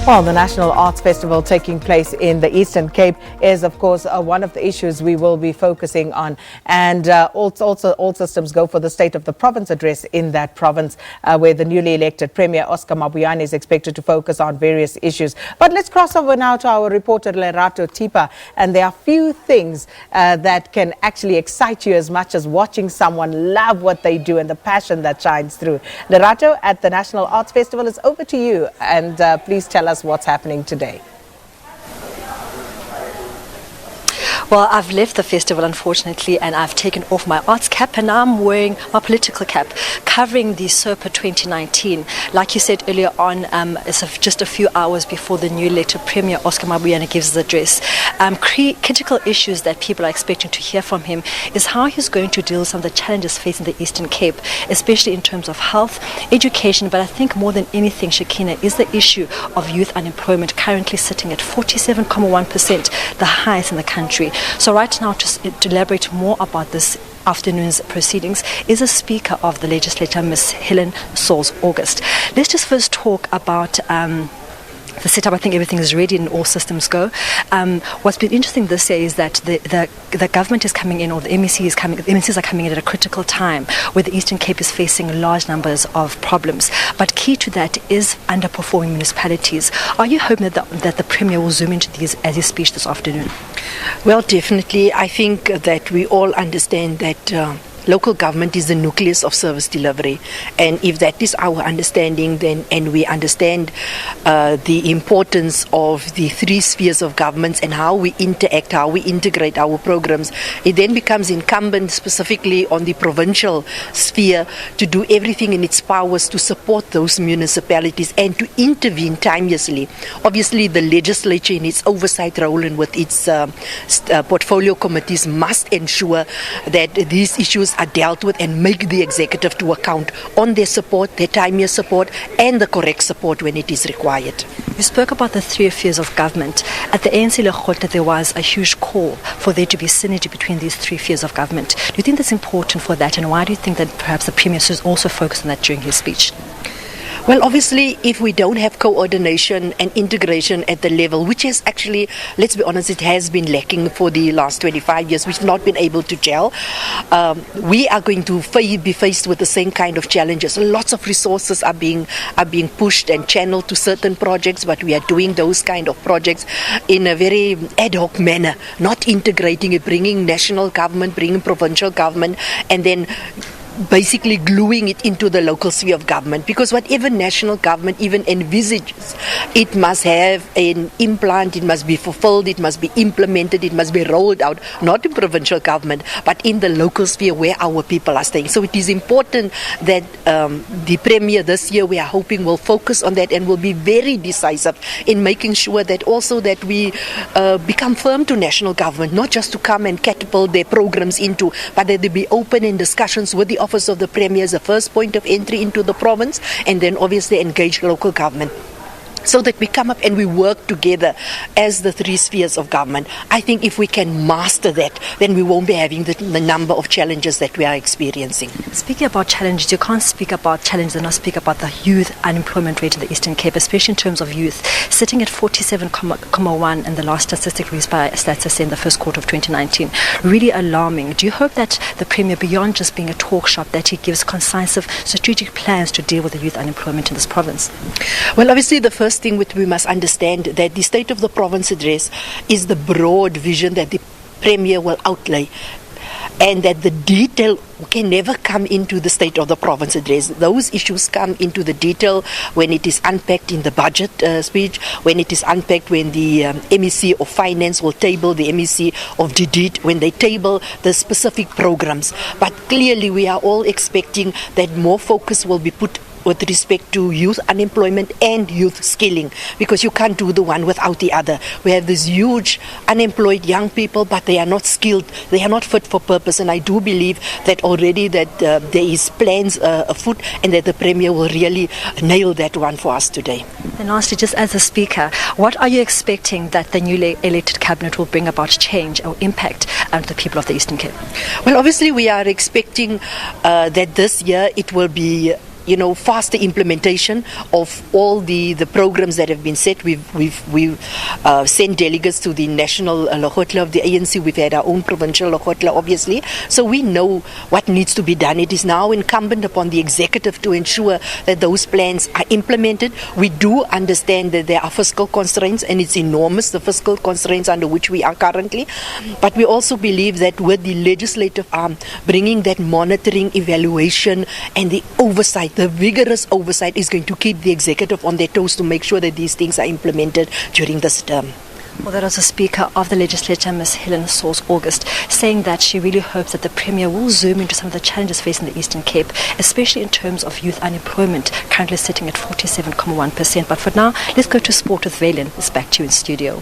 Well, the National Arts Festival taking place in the Eastern Cape is, of course, one of the issues we will be focusing on. And also all systems go for the State of the Province address in that province, where the newly elected Premier Oscar Mabuyane is expected to focus on various issues. But let's cross over now to our reporter Lerato Thipa. And there are few things that can actually excite you as much as watching someone love what they do and the passion that shines through. Lerato, at the National Arts Festival, is over to you. And please tell us what's happening today. Well, I've left the festival, unfortunately, and I've taken off my arts cap, and now I'm wearing my political cap, covering the SOPA 2019. Like you said earlier on, it's just a few hours before the new elected Premier Oscar Mabuyane gives his address. Critical issues that people are expecting to hear from him is how he's going to deal with some of the challenges facing the Eastern Cape, especially in terms of health, education, but I think more than anything, Shakina, is the issue of youth unemployment, currently sitting at 47.1%, the highest in the country. So right now, to elaborate more about this afternoon's proceedings is a speaker of the Legislature, Ms. Helen Sauls August. Let's just first talk about the setup. I think everything is ready and all systems go. What's been interesting this year is that the government is coming in, or the MECs are coming in at a critical time where the Eastern Cape is facing large numbers of problems. But key to that is underperforming municipalities. Are you hoping that the Premier will zoom into these as his speech this afternoon? Well, definitely. I think that we all understand that local government is the nucleus of service delivery, and if that is our understanding, then and we understand the importance of the three spheres of governments and how we interact, how we integrate our programs, it then becomes incumbent specifically on the provincial sphere to do everything in its powers to support those municipalities and to intervene timeously. Obviously, the legislature in its oversight role and with its portfolio committees must ensure that these issues are dealt with and make the executive to account on their support, their timely support, and the correct support when it is required. You spoke about the three spheres of government. At the ANC Legislature, there was a huge call for there to be synergy between these three spheres of government. Do you think that's important for that, and why do you think that perhaps the Premier should also focus on that during his speech? Well, obviously, if we don't have coordination and integration at the level, which is actually, let's be honest, it has been lacking for the last 25 years, we've not been able to gel. We are going to be faced with the same kind of challenges. Lots of resources are being pushed and channeled to certain projects, but we are doing those kind of projects in a very ad hoc manner, not integrating it, bringing national government, bringing provincial government, and then basically gluing it into the local sphere of government, because whatever national government even envisages, it must have an implant, it must be fulfilled, it must be implemented, it must be rolled out, not in provincial government, but in the local sphere where our people are staying. So it is important that the Premier this year, we are hoping, will focus on that and will be very decisive in making sure that also that we become firm to national government, not just to come and catapult their programs into, but that they be open in discussions with the Office of the Premier as the first point of entry into the province, and then obviously engage local government, so that we come up and we work together as the three spheres of government. I think if we can master that, then we won't be having the number of challenges that we are experiencing. Speaking about challenges, you can't speak about challenges and not speak about the youth unemployment rate in the Eastern Cape, especially in terms of youth, sitting at 47.1 in the last statistic released by SABC in the first quarter of 2019. Really alarming. Do you hope that the Premier, beyond just being a talk shop, that he gives concise strategic plans to deal with the youth unemployment in this province? Well, obviously the first thing which we must understand, that the State of the Province address is the broad vision that the Premier will outlay, and that the detail can never come into the State of the Province address. Those issues come into the detail when it is unpacked in the budget speech, when it is unpacked when the MEC of Finance will table, the MEC of DDIT, when they table the specific programs. But clearly we are all expecting that more focus will be put with respect to youth unemployment and youth skilling, because you can't do the one without the other. We have these huge unemployed young people, but they are not skilled, they are not fit for purpose, and I do believe that already that there is plans afoot, and that the Premier will really nail that one for us today. And lastly, just as a speaker, what are you expecting that the newly elected cabinet will bring about change or impact to the people of the Eastern Cape? Well, obviously we are expecting that this year it will be faster implementation of all the programs that have been set. We've sent delegates to the national Lekgotla of the ANC. We've had our own provincial Lekgotla, obviously. So we know what needs to be done. It is now incumbent upon the executive to ensure that those plans are implemented. We do understand that there are fiscal constraints, and it's enormous, the fiscal constraints under which we are currently. But we also believe that with the legislative arm bringing that monitoring, evaluation, and the oversight, the vigorous oversight, is going to keep the executive on their toes to make sure that these things are implemented during this term. Well, that was the Speaker of the Legislature, Ms. Helen Sauls August, saying that she really hopes that the Premier will zoom into some of the challenges facing the Eastern Cape, especially in terms of youth unemployment, currently sitting at 47.1%. But for now, let's go to sport with Valen. It's back to you in studio.